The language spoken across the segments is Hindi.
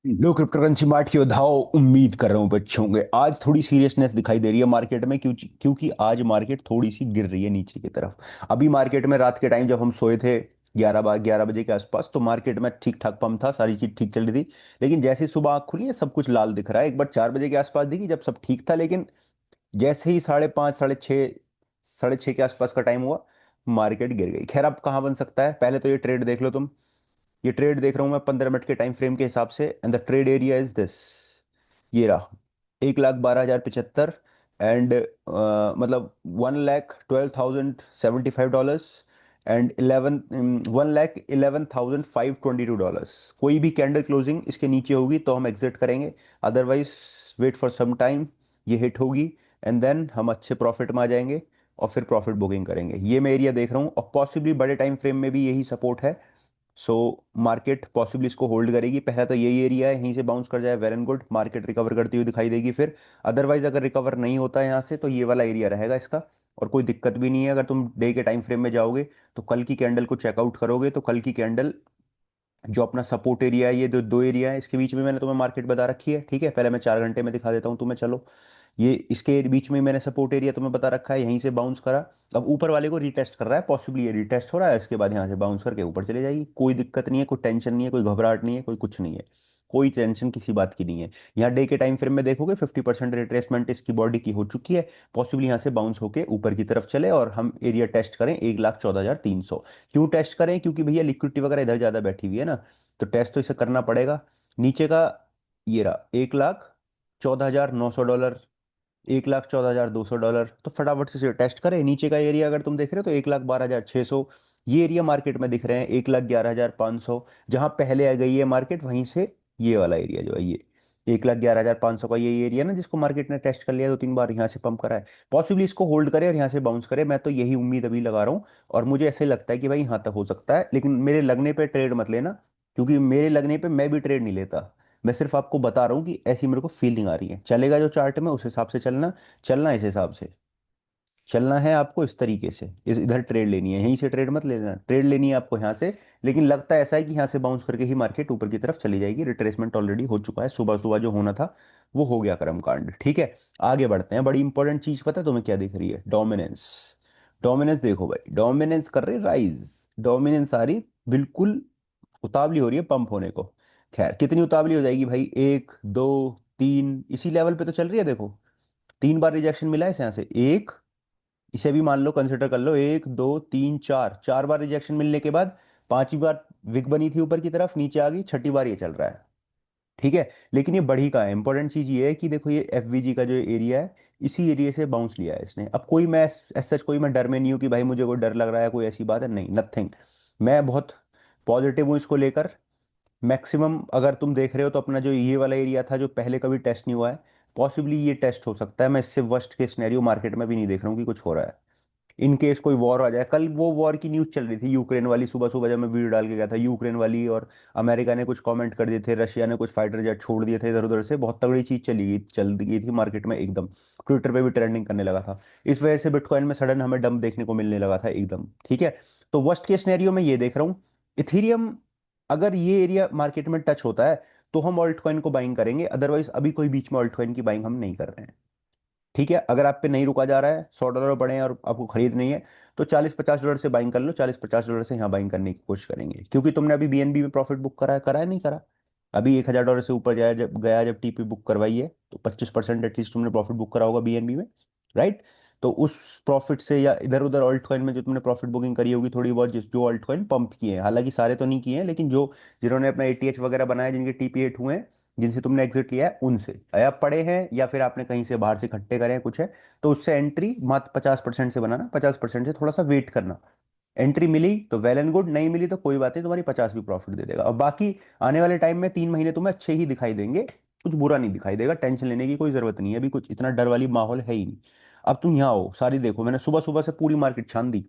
लो क्रिप्टो करेंसी मार्ट की योद्धाओं, उम्मीद कर रहा हूँ बच्चे होंगे। आज थोड़ी सीरियसनेस दिखाई दे रही है मार्केट में, क्योंकि आज मार्केट थोड़ी सी गिर रही है नीचे की तरफ। अभी मार्केट में रात के टाइम जब हम सोए थे 11 बजे के आसपास, तो मार्केट में ठीक ठाक पंप था, सारी चीज ठीक चल रही थी। लेकिन जैसे ही सुबह आँख खुली है सब कुछ लाल दिख रहा है। एक बार 4 बजे के आसपास दिखी जब सब ठीक था, लेकिन जैसे ही 5:30 6:30 6:30 के आसपास का टाइम हुआ, मार्केट गिर गई। खैर, अब कहाँ बन सकता है, पहले तो ये ट्रेड देख लो तुम। ये ट्रेड देख रहा हूं मैं 15 मिनट के टाइम फ्रेम के हिसाब से, and the trade area is this. ये रहा 1,12,075, एंड मतलब 1,12,075 डॉलर्स, एंड 1,11,522 डॉलर्स। कोई भी कैंडल क्लोजिंग इसके नीचे होगी तो हम एग्जिट करेंगे, otherwise wait for some time. ये हिट होगी एंड देन हम अच्छे प्रॉफिट में आ जाएंगे और फिर प्रॉफिट बुकिंग करेंगे। ये मैं एरिया देख रहा हूँ, और पॉसिबली बड़े टाइम फ्रेम में भी यही सपोर्ट है। सो मार्केट पॉसिबली इसको होल्ड करेगी। पहला तो यही एरिया है, यहीं से बाउंस कर जाए well and good, market recover करती हुई दिखाई देगी फिर। अदरवाइज अगर रिकवर नहीं होता है यहाँ से, तो ये वाला एरिया रहेगा इसका। और कोई दिक्कत भी नहीं है, अगर तुम डे के टाइम फ्रेम में जाओगे तो कल की कैंडल को चेकआउट करोगे, तो कल की कैंडल जो अपना सपोर्ट एरिया है, ये दो दो एरिया है, इसके बीच में मैंने तुम्हें मार्केट बता रखी है। ठीक है, पहले मैं 4 घंटे में दिखा देता हूँ तुम्हें, चलो। ये इसके बीच में मैंने सपोर्ट एरिया तुम्हें बता रखा है, यहीं से बाउंस करा। अब ऊपर वाले को रीटेस्ट कर रहा है, पॉसिबली ये रीटेस्ट हो रहा है, इसके बाद यहाँ से बाउंस करके ऊपर चले जाएगी। कोई दिक्कत नहीं है, कोई टेंशन नहीं है, कोई घबराहट नहीं है, कोई कुछ नहीं है। कोई टेंशन किसी बात की नहीं है। यहाँ डे के टाइम फ्रेम में देखोगे 50% रिट्रेसमेंट इसकी बॉडी की हो चुकी है। पॉसिबली यहाँ से बाउंस होके ऊपर की तरफ चले और हम एरिया टेस्ट करें 1,14,300। क्यों टेस्ट करें? क्योंकि भैया लिक्विडिटी वगैरह इधर ज्यादा बैठी हुई है ना, तो टेस्ट तो इसे करना पड़ेगा। नीचे का ये रहा 1,14,900 डॉलर, 1,14,200 डॉलर, तो फटाफट से टेस्ट करें। नीचे का एरिया अगर तुम देख रहे हो तो 1,12,600। ये एरिया मार्केट में दिख रहे हैं 1,11,500। जहां पहले आ गई है मार्केट, वहीं से ये वाला एरिया जो है, ये 1,11,500 का ये एरिया ना, जिसको मार्केट ने टेस्ट कर लिया 2-3 बार, यहाँ से पंप करा है। पॉसिबली इसको होल्ड करे और यहाँ से बाउंस करे, मैं तो यही उम्मीद अभी लगा रहा हूँ। और मुझे ऐसे लगता है कि भाई यहाँ तक हो सकता है, लेकिन मेरे लगने पे ट्रेड मत लेना, क्योंकि मेरे लगने पे मैं भी ट्रेड नहीं लेता। मैं सिर्फ आपको बता रहा हूँ कि ऐसी मेरे को फीलिंग आ रही है। चलेगा जो चार्ट में, उस हिसाब से चलना। चलना इस हिसाब से चलना है आपको, इस तरीके से इस इधर ट्रेड लेनी है, यहीं से ट्रेड मत लेना, ट्रेड लेनी है आपको यहाँ से। लेकिन लगता है ऐसा है कि यहाँ से बाउंस करके ही मार्केट ऊपर की तरफ चली जाएगी। रिट्रेसमेंट ऑलरेडी हो चुका है, सुबह सुबह जो होना था वो हो गया कर्मकांड। ठीक है, आगे बढ़ते हैं। बड़ी इंपॉर्टेंट चीज पता है तुम्हें क्या दिख रही है? डोमिनेंस। डोमिनेंस देखो भाई, डोमिनेंस कर रही राइज, डोमिनेंस आ रही, बिल्कुल उतावली हो रही है पंप होने को। खैर, कितनी उतावली हो जाएगी भाई? 1 2 3 इसी लेवल पे तो चल रही है, देखो। 3 बार रिजेक्शन मिला है इसे यहाँ से, एक, इसे भी मान लो, कंसिडर कर लो, 1 2 3 4, 4 बार रिजेक्शन मिलने के बाद 5वीं बार विक बनी थी ऊपर की तरफ, नीचे आ गई, छठी बार ये चल रहा है। ठीक है, लेकिन ये बढ़ी का है। इंपॉर्टेंट चीज ये है कि देखो, ये एफवीजी का जो एरिया है, इसी एरिया से बाउंस लिया है इसने। अब कोई, मैं सच कोई मैं डर में नहीं हूं कि भाई मुझे कोई डर लग रहा है, कोई ऐसी बात है नहीं, नथिंग। मैं बहुत पॉजिटिव हूँ इसको लेकर। मैक्सिमम अगर तुम देख रहे हो तो अपना जो ये वाला एरिया था जो पहले कभी टेस्ट नहीं हुआ है, पॉसिबली ये टेस्ट हो सकता है। मैं इससे वर्स्ट के सिनेरियो मार्केट में भी नहीं देख रहा हूँ कि कुछ हो रहा है। इन केस कोई वॉर आ जाए, कल वो वॉर की न्यूज़ चल रही थी यूक्रेन वाली, सुबह सुबह जब मैं वीडियो डाल के गया था, यूक्रेन वाली, और अमेरिका ने कुछ कमेंट कर दिए थे, रशिया ने कुछ फाइटर जेट छोड़ दिए थे इधर उधर से, बहुत तगड़ी चीज चल गई थी मार्केट में एकदम। ट्विटर पे भी ट्रेंडिंग करने लगा था। इस वजह से बिटकॉइन में सडन हमें डंप देखने को मिलने लगा था एकदम। ठीक है, तो वर्स्ट केस सिनेरियो में ये देख रहा हूँ। इथीरियम, अगर ये एरिया मार्केट में टच होता है तो हम ऑल्ट कॉइन को बाइंग करेंगे, अदरवाइज अभी कोई बीच में ऑल्ट कॉइन की बाइंग हम नहीं कर रहे हैं। ठीक है, अगर आप पे नहीं रुका जा रहा है, $100 पड़े हैं और आपको खरीद नहीं है, तो $40-50 से बाइंग कर लो, $40-50 से यहाँ बाइंग करने की कोशिश करेंगे, क्योंकि तुमने अभी बीएनबी में प्रॉफिट बुक करा है नहीं करा? अभी $1,000 से ऊपर जाया जब गया, जब टीपी बुक करवाई है, तो 25% एटलीस्ट तुमने प्रॉफिट बुक करा होगा बीएनबी में, राइट? तो उस प्रॉफिट से, या इधर उधर ऑल्ट कॉइन में जो तुमने प्रॉफिट बुकिंग करी होगी थोड़ी बहुत, जिस जो ऑल्ट कॉइन पंप किए हैं, हालांकि सारे तो नहीं किए हैं, लेकिन जो जिन्होंने अपना एटीएच वगैरह बनाया, जिनके टीपी एट हुए हैं, जिनसे तुमने एग्जिट लिया है, उनसे या पड़े हैं, या फिर आपने कहीं से बाहर से इकट्ठे करे हैं कुछ है, तो उससे एंट्री मात्र 50% से बनाना, 50% से थोड़ा सा वेट करना। एंट्री मिली तो वेल एंड गुड, नहीं मिली तो कोई बात नहीं, तुम्हारी 50 भी प्रॉफिट दे देगा। और बाकी आने वाले टाइम में 3 महीने तुम्हें अच्छे ही दिखाई देंगे, कुछ बुरा नहीं दिखाई देगा, टेंशन लेने की कोई जरूरत नहीं है, अभी कुछ इतना डर वाली माहौल है ही नहीं। अब तुम यहाँ हो, सारी देखो, मैंने सुबह सुबह से पूरी मार्केट छान दी।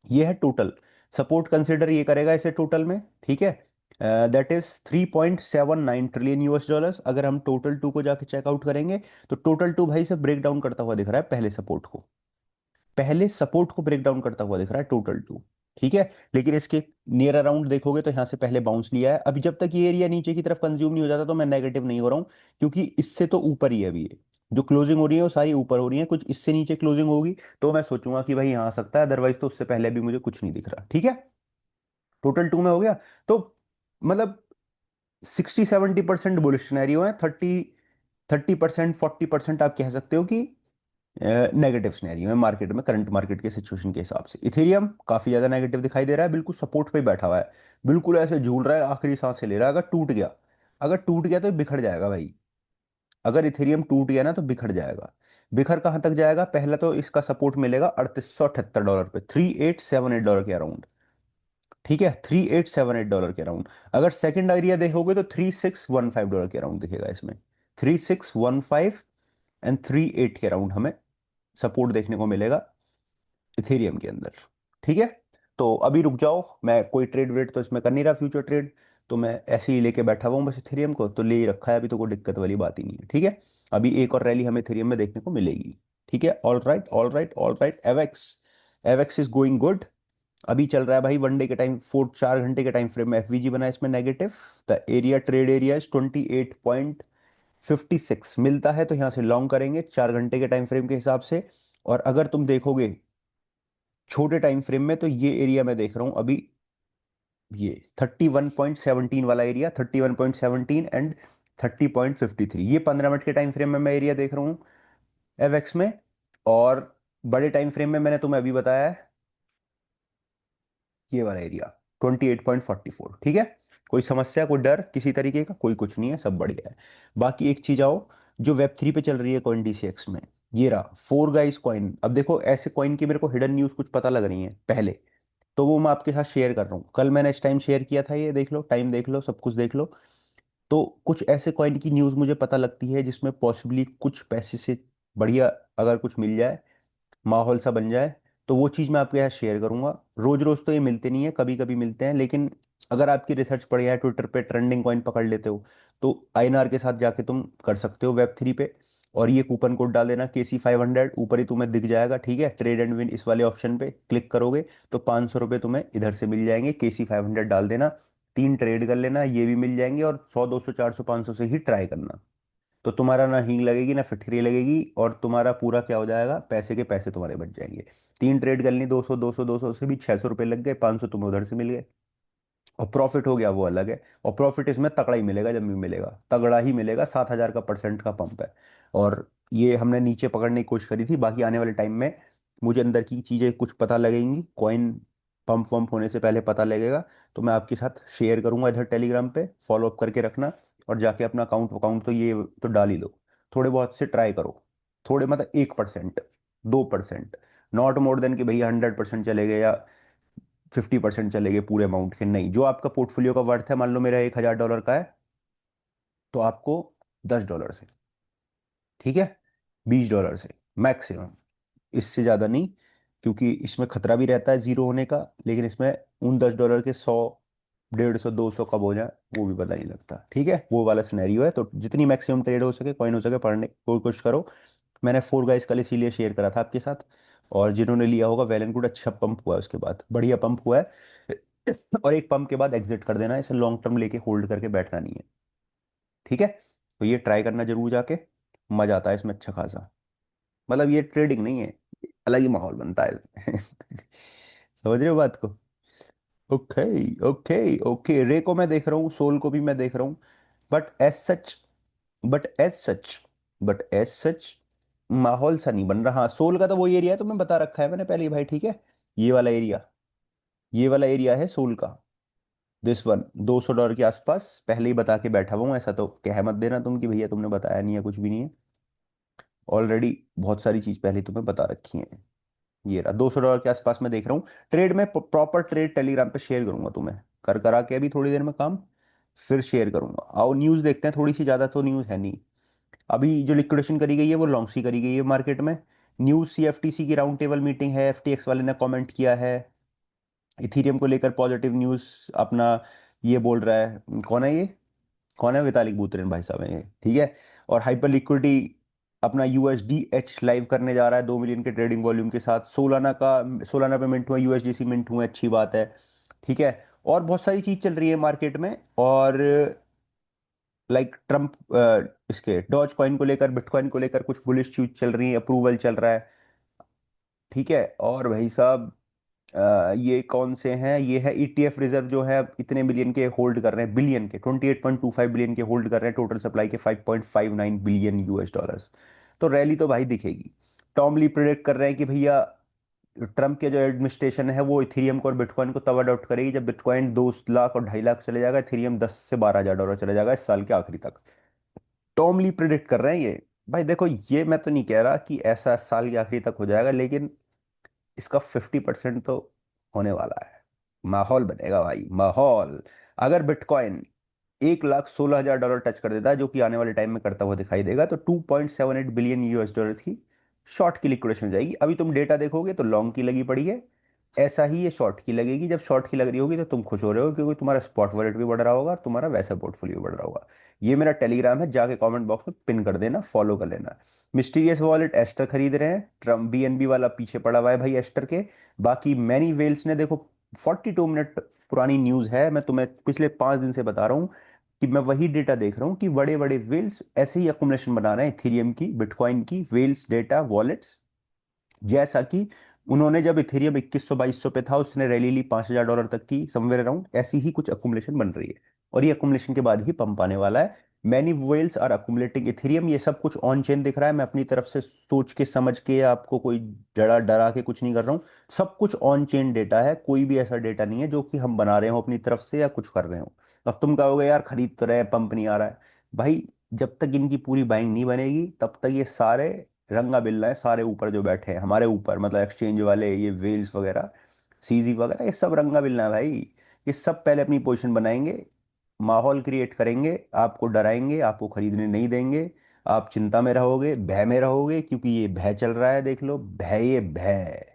ये है टोटल सपोर्ट, कंसिडर ये करेगा इसे टोटल में। ठीक है, दैट इज $3.79 ट्रिलियन। अगर हम टोटल टू को जाके चेकआउट करेंगे, तो टोटल टू भाई से ब्रेक डाउन करता हुआ दिख रहा है, पहले सपोर्ट को ब्रेक डाउन करता हुआ दिख रहा है टोटल टू। ठीक है। लेकिन इसके नियर अराउंड देखोगे तो यहाँ से पहले बाउंस लिया है। अभी जब तक ये एरिया नीचे की तरफ कंज्यूम नहीं हो जाता तो मैं नेगेटिव नहीं हो रहा हूँ, क्योंकि इससे तो ऊपर ही है अभी ये। जो क्लोजिंग हो रही है वो सारी ऊपर हो रही है, कुछ इससे नीचे क्लोजिंग होगी तो मैं सोचूंगा कि भाई यहाँ आ सकता है, अदरवाइज तो उससे पहले भी मुझे कुछ नहीं दिख रहा। ठीक है, टोटल टू में हो गया। तो मतलब 60-70% बुलिश सिनेरियो है, 30% 40% आप कह सकते हो कि नेगेटिव सिनेरियो है मार्केट में, करंट मार्केट के सिचुएशन के हिसाब से। इथेरियम काफी ज्यादा नेगेटिव दिखाई दे रहा है, बिल्कुल सपोर्ट पे ही बैठा हुआ है, बिल्कुल ऐसे झूल रहा है, आखिरी सांसें ले रहा है। अगर टूट गया तो बिखर जाएगा भाई। अगर इथेरियम टूट गया ना तो बिखर जाएगा। बिखर कहाँ तक जाएगा? पहला तो इसका सपोर्ट मिलेगा $3878 पे, $3878 के अराउंड। ठीक है, $3878 के अराउंड। अगर सेकंड एरिया देखोगे तो $3615 के अराउंड दिखेगा इसमें। 3615 एंड 38 के अराउंड हमें सपोर्ट देखने को मिलेगा इथेरियम के अंदर। ठीक है, तो अभी रुक जाओ, मैं कोई ट्रेड वेट तो इसमें कर नहीं रहा, फ्यूचर ट्रेड। तो मैं ऐसे ही लेके बैठा हुआ हूँ बस, इथेरियम को तो ले ही रखा है अभी, तो कोई दिक्कत वाली बात ही नहीं है। ठीक है, अभी एक और रैली हमें इथेरियम में देखने को मिलेगी। ठीक है, all right all right all right. AVAX, AVAX is going good. अभी चल रहा है भाई 1 डे के टाइम, 4 4 घंटे के टाइम फ्रेम में एफवीजी बना है इसमें negative. The area, trade area is 28.56 मिलता है, तो यहाँ से लॉन्ग करेंगे 4 घंटे के टाइम फ्रेम के हिसाब से। और अगर तुम देखोगे छोटे टाइम फ्रेम में, तो ये एरिया मैं देख रहा हूं अभी, ये 31.17 वाला एरिया, 31.17 एंड 30.53, ये 15 मिनट के टाइम फ्रेम में मैं एरिया देख रहा हूँ एवेक्स में। और बड़े टाइम फ्रेम में मैंने तुम्हें अभी बताया है ये वाला एरिया 28.44। ठीक है, कोई समस्या, कोई डर किसी तरीके का कोई कुछ नहीं है, सब बढ़िया है। बाकी एक चीज आओ, जो वेब 3 पे चल रही है कॉइन डीसीएक्स में, ये रहा फोर गाइस कॉइन। अब देखो ऐसे कॉइन की मेरे को हिडन न्यूज कुछ पता लग रही है पहले, तो वो मैं आपके साथ शेयर कर रहा हूँ। कल मैंने इस टाइम शेयर किया था, ये देख लो, टाइम देख लो, सब कुछ देख लो। तो कुछ ऐसे कॉइन की न्यूज़ मुझे पता लगती है जिसमें पॉसिबली कुछ पैसे से बढ़िया अगर कुछ मिल जाए, माहौल सा बन जाए, तो वो चीज़ मैं आपके यहाँ शेयर करूंगा। रोज रोज तो ये मिलते नहीं है, कभी कभी मिलते हैं, लेकिन अगर आपकी रिसर्च पड़ी है, ट्विटर पे ट्रेंडिंग कॉइन पकड़ लेते हो, तो आईएनआर के साथ जाके तुम कर सकते हो वेब 3 पे। और ये कूपन कोड डाल देना KC500, ऊपर ही तुम्हें दिख जाएगा। ठीक है, ट्रेड एंड विन इस वाले ऑप्शन पे क्लिक करोगे तो ₹500 तुम्हें इधर से मिल जाएंगे। KC500 डाल देना, 3 ट्रेड कर लेना, ये भी मिल जाएंगे। और 100 200 400 500 से ही ट्राई करना, तो तुम्हारा ना हींग लगेगी ना फिटकरी लगेगी, और तुम्हारा पूरा क्या हो जाएगा, पैसे के पैसे तुम्हारे बच जाएंगे। 3 ट्रेड कर ली, 200 200 200 से भी ₹600 लग गए, 500 तुम्हें उधर से मिल गए। और प्रॉफिट हो गया वो अलग है। और प्रॉफिट इसमें तगड़ा ही मिलेगा, जब भी मिलेगा तगड़ा ही मिलेगा। 7,000 का परसेंट का पंप है। और ये हमने नीचे पकड़ने की कोशिश करी थी, बाकी आने वाले टाइम में मुझे अंदर की चीज़ें कुछ पता लगेंगी, कॉइन पंप वंप होने से पहले पता लगेगा, तो मैं आपके साथ शेयर करूंगा इधर टेलीग्राम पे, फॉलो अप करके रखना। और जाके अपना अकाउंट अकाउंट तो ये तो डाल ही दो, थोड़े बहुत से ट्राई करो। थोड़े मतलब 1% 2%, नॉट मोर देन कि भैया 100% चले गए या 50% चले गए पूरे अमाउंट के, नहीं। जो आपका पोर्टफोलियो का वर्थ है, मान लो मेरा $1,000 का है, तो आपको $10 से, ठीक है, $20 से मैक्सिमम, इससे ज़्यादा नहीं। क्योंकि इसमें खतरा भी रहता है जीरो होने का, लेकिन इसमें उन $10 के 100 150 200 कब हो जाए वो भी पता नहीं लगता। ठीक है, वो वाला सिनेरियो है। तो जितनी मैक्सिमम ट्रेड हो सके, कॉइन हो सके, पढ़ने की कोशिश करो। मैंने फोर गाइस कल इसीलिए शेयर करा था आपके साथ। और जिन्होंने लिया होगा, वेल एंड गुड, अच्छा पंप हुआ है उसके बाद, बढ़िया पंप हुआ है। और एक पंप के बाद एग्जिट कर देना है, इसे लॉन्ग टर्म लेके होल्ड करके बैठना नहीं है। ठीक है, तो ये ट्राई करना जरूर जाके, मजा आता है इसमें अच्छा खासा। मतलब ये ट्रेडिंग नहीं है, अलग ही माहौल बनता है इसमें। समझ रहे हो बात को? ओके ओके ओके, रे को मैं देख रहा हूँ, सोल को भी मैं देख रहा हूँ। But as such but as such but as such माहौल सा नहीं बन रहा। हाँ, सोल का तो वही एरिया है, तो मैं बता रखा है मैंने पहले ही भाई। ठीक है, ये वाला एरिया, ये वाला एरिया है सोल का, दिस वन, $200 के आसपास पहले ही बता के बैठा हुआ हूँ। ऐसा तो कह मत देना तुम कि भैया तुमने बताया नहीं है, कुछ भी नहीं है। ऑलरेडी बहुत सारी चीज पहले तुम्हें बता रखी है। ये रहा $200 के आसपास मैं देख रहा हूँ। ट्रेड में प्रॉपर ट्रेड टेलीग्राम पे शेयर करूंगा तुम्हें, कर करा के अभी थोड़ी देर में काम, फिर शेयर करूंगा। आओ न्यूज़ देखते हैं थोड़ी सी, ज़्यादा तो न्यूज़ है नहीं। अभी जो लिक्विडेशन करी गई है वो लॉन्ग सी करी गई है मार्केट में। न्यूज़ CFTC की राउंड टेबल मीटिंग है, FTX वाले ने कमेंट किया है। इथीरियम को लेकर पॉजिटिव न्यूज़ अपना, ये बोल रहा है, कौन है ये, कौन है, वितालिक बुतेरिन भाई साहब हैं ये। ठीक है, और हाइपर लिक्विडिटी अपना USDH लाइव करने जा रहा है 2 मिलियन के ट्रेडिंग वॉल्यूम के साथ। सोलाना का, सोलाना पे मिंट हुआ, USDC मिंट हुआ, अच्छी बात है। ठीक है। और बहुत सारी चीज चल रही है मार्केट में। और लाइक ट्रम्प, इसके डॉज कॉइन को लेकर, बिटकॉइन को लेकर कुछ बुलिश चीज चल रही है, अप्रूवल चल रहा है। ठीक है। और भाई साहब, ये कौन से हैं, ये है ETF रिजर्व जो है इतने बिलियन के होल्ड कर रहे हैं, बिलियन के 28.25 बिलियन के होल्ड कर रहे हैं, टोटल सप्लाई के 5.59 बिलियन US डॉलर्स। तो रैली तो भाई दिखेगी। टॉम ली प्रिडिक्ट कर रहे हैं कि भैया ट्रम्प के जो एडमिनिस्ट्रेशन है वो इथेरियम को और बिटकॉइन को तब अडॉप्ट करेगी जब बिटकॉइन 2 लाख और 2.5 लाख चले जाएगा, इथेरियम 10 से 12 हज़ार डॉलर चले जाएगा इस साल के आखिरी तक। टॉम ली प्रिडिक्ट कर रहे हैं ये। भाई देखो, ये मैं तो नहीं कह रहा कि ऐसा साल के आखिरी तक हो जाएगा, लेकिन इसका 50% तो होने वाला है। माहौल बनेगा भाई, माहौल। अगर बिटकॉइन 1,16,000 डॉलर टच कर देता है, जो कि आने वाले टाइम में करता हुआ दिखाई देगा, तो 2.78 बिलियन US डॉलर्स की शॉर्ट की लिक्विडेशन हो जाएगी। अभी तुम डेटा देखोगे तो लॉन्ग की लगी पड़ी है, ऐसा ही ये शॉर्ट की लगेगी। जब शॉर्ट की लग रही होगी तो तुम खुश हो रहे हो, क्योंकि तुम्हारा स्पॉट वॉलेट भी बढ़ रहा होगा और तुम्हारा वैसा पोर्टफोलियो बढ़ रहा होगा। ये मेरा टेलीग्राम है, जाके कमेंट बॉक्स में पिन कर देना, फॉलो कर लेना। मिस्टीरियस वॉलेट एस्टर खरीद रहे हैं, ट्रम्प BNB वाला पीछे पड़ा हुआ है भाई एस्टर के। बाकी मैनी वेल्स ने, देखो 42 मिनट पुरानी न्यूज़ है, मैं तुम्हें पिछले 5 दिन से बता रहा हूँ कि मैं वही डेटा देख रहा हूँ कि बड़े बड़े वेल्स ऐसे ही अकुमुलेशन बना रहे हैं, इथेरियम की, बिटकॉइन की, वेल्स डेटा वॉलेट्स। जैसा कि उन्होंने जब इथेरियम 2100 2200 पे था, उसने रैली ली 5,000 डॉलर तक की, समवेयर अराउंड ऐसी ही कुछ अकुमुलेशन बन रही है। और ये अकुमुलेशन के बाद ही पंप आने वाला है। Many whales are accumulating Ethereum. ये सब कुछ ऑन चेन दिख रहा है, मैं अपनी तरफ से सोच के समझ के, आपको कोई डरा डरा के कुछ नहीं कर रहा हूँ। सब कुछ ऑन चेन डेटा है, कोई भी ऐसा डेटा नहीं है जो कि हम बना रहे हो अपनी तरफ से या कुछ कर रहे हो। अब तुम कहोगे यार खरीद तो रहे हैं, पंप नहीं आ रहा है। भाई, जब तक इनकी पूरी बाइंग नहीं बनेगी तब तक ये सारे रंगा बिल्ला है, सारे ऊपर जो बैठे हैं हमारे ऊपर, मतलब एक्सचेंज वाले, ये वेल्स वगैरह, CZ वगैरह, ये सब रंगा बिल्ला है भाई। ये सब पहले अपनी पोजीशन बनाएंगे, माहौल क्रिएट करेंगे, आपको डराएंगे, आपको खरीदने नहीं देंगे। आप चिंता में रहोगे, भय में रहोगे, क्योंकि ये भय चल रहा है, देख लो भय, ये भय,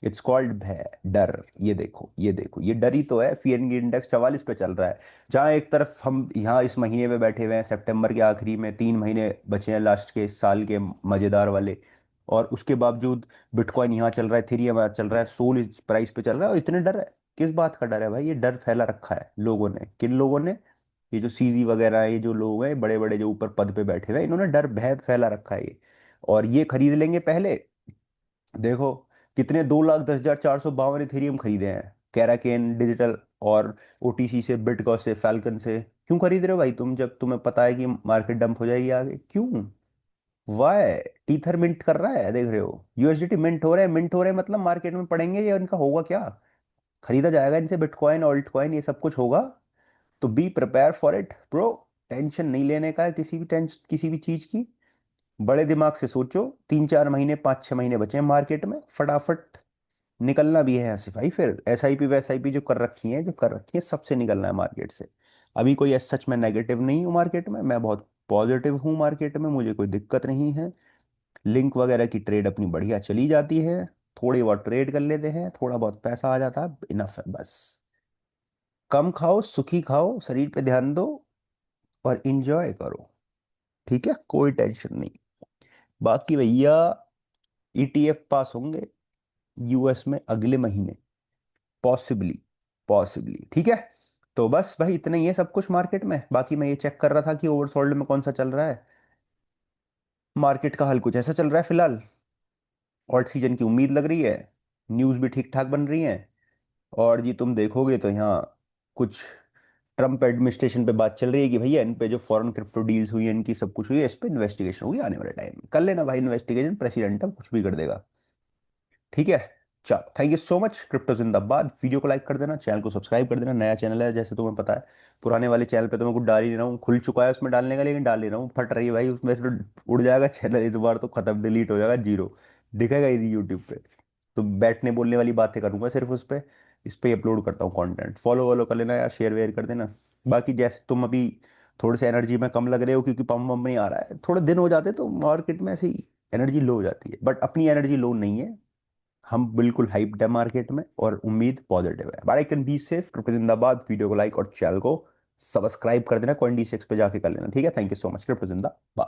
इट्स कॉल्ड भय, डर। ये देखो, ये देखो, ये डर ही तो है। फियर इंडेक्स 44 पे चल रहा है। जहाँ एक तरफ हम यहाँ इस महीने में बैठे हुए हैं, सितंबर के आखिरी में 3 महीने बचे हैं लास्ट के इस साल के मजेदार वाले, और उसके बावजूद बिटकॉइन यहाँ चल रहा है, इथेरियम यहाँ चल रहा है, सोल इस प्राइस पे चल रहा है, और इतने डर है। किस बात का डर है भाई? ये डर फैला रखा है लोगों ने। किन लोगों ने? ये जो CZ वगैरह है, ये जो लोग हैं बड़े बड़े जो ऊपर पद पे बैठे हुए हैं, इन्होंने डर भय फैला रखा है ये। और ये खरीद लेंगे पहले। देखो कितने, 2,10,452 इथेरियम खरीदे हैं कैराकेन डिजिटल और OTC से, बिटगो से, फैल्कन से। क्यों खरीद रहे हो भाई तुम, जब तुम्हें पता है कि मार्केट डंप हो जाएगी आगे? क्यों? वाई? टीथर मिंट कर रहा है, देख रहे हो, USDT मिंट हो रहे हैं, मिंट हो रहे हैं, मतलब मार्केट में पड़ेंगे, या इनका होगा क्या? खरीदा जाएगा इनसे बिटकॉइन, ऑल्ट कॉइन, ये सब कुछ होगा। तो be prepare for it bro. Tension नहीं लेने का है किसी भी टेंशन, किसी भी चीज की। बड़े दिमाग से सोचो। 3 4 महीने, 5 6 महीने बचे हैं मार्केट में, फटाफट निकलना भी है यहाँ से भाई। फिर SIP वैसआईपी जो कर रखी है, जो कर रखी है, सबसे निकलना है मार्केट से। अभी कोई ऐसा सच में नेगेटिव नहीं हूँ मार्केट में, मैं बहुत पॉजिटिव हूँ मार्केट में, मुझे कोई दिक्कत नहीं है। लिंक वगैरह की ट्रेड अपनी बढ़िया चली जाती है, थोड़ी बहुत ट्रेड कर लेते हैं, थोड़ा बहुत पैसा आ जाता है, इनफ है बस। कम खाओ, सुखी खाओ, शरीर पे ध्यान दो और इंजॉय करो। ठीक है, कोई टेंशन नहीं। बाकी भैया, ETF पास होंगे US में अगले महीने, पॉसिबली, पॉसिबली। ठीक है। तो बस भाई इतना ही है सब कुछ मार्केट में। बाकी मैं ये चेक कर रहा था कि ओवरसोल्ड में कौन सा चल रहा है। मार्केट का हाल कुछ ऐसा चल रहा है फिलहाल। ऑल्ट सीजन की उम्मीद लग रही है, न्यूज़ भी ठीक ठाक बन रही हैं। और जी तुम देखोगे तो यहाँ कुछ ट्रम्प एडमिनिस्ट्रेशन पे बात चल रही है कि भैया इन पे जो फॉरेन क्रिप्टो डील्स हुई है, इनकी सब कुछ हुई है, इस पे इन्वेस्टिगेशन होगी आने वाले टाइम में। कर लेना भाई इन्वेस्टिगेशन, प्रेसिडेंट अब कुछ भी कर देगा। ठीक है। चलो, thank you so much. Crypto जिंदाबाद। वीडियो को लाइक कर देना, चैनल को सब्सक्राइब कर देना, नया चैनल है जैसे तुम्हें पता है। पुराने वाले चैनल पे तो मैं कुछ डाल ही नहीं रहा हूँ, खुल चुका है उसमें डालने का, लेकिन डाल नहीं रहा हूँ, फट रही है भाई उसमें से तो उड़ जाएगा चैनल इस बार, तो खत्म, डिलीट हो जाएगा, जीरो दिखेगा ही नहीं यूट्यूब पे। तो बैठने बोलने वाली बातें करूंगा सिर्फ उस पे, इस पे अपलोड करता हूँ कंटेंट। फॉलो वॉलो कर लेना यार, शेयर वेयर कर देना। बाकी जैसे तुम अभी थोड़े से एनर्जी में कम लग रहे हो क्योंकि पंप पंप नहीं आ रहा है, थोड़े दिन हो जाते तो मार्केट में ऐसी एनर्जी लो हो जाती है, बट अपनी एनर्जी लो नहीं है। हम बिल्कुल हाइप्ड है मार्केट में, और उम्मीद पॉजिटिव है। But I can be safe. Crypto जिंदाबाद। वीडियो को लाइक और चैनल को सब्सक्राइब कर देना, CoinD6 पे जाके कर लेना। ठीक है, thank you so much. Crypto जिंदाबाद।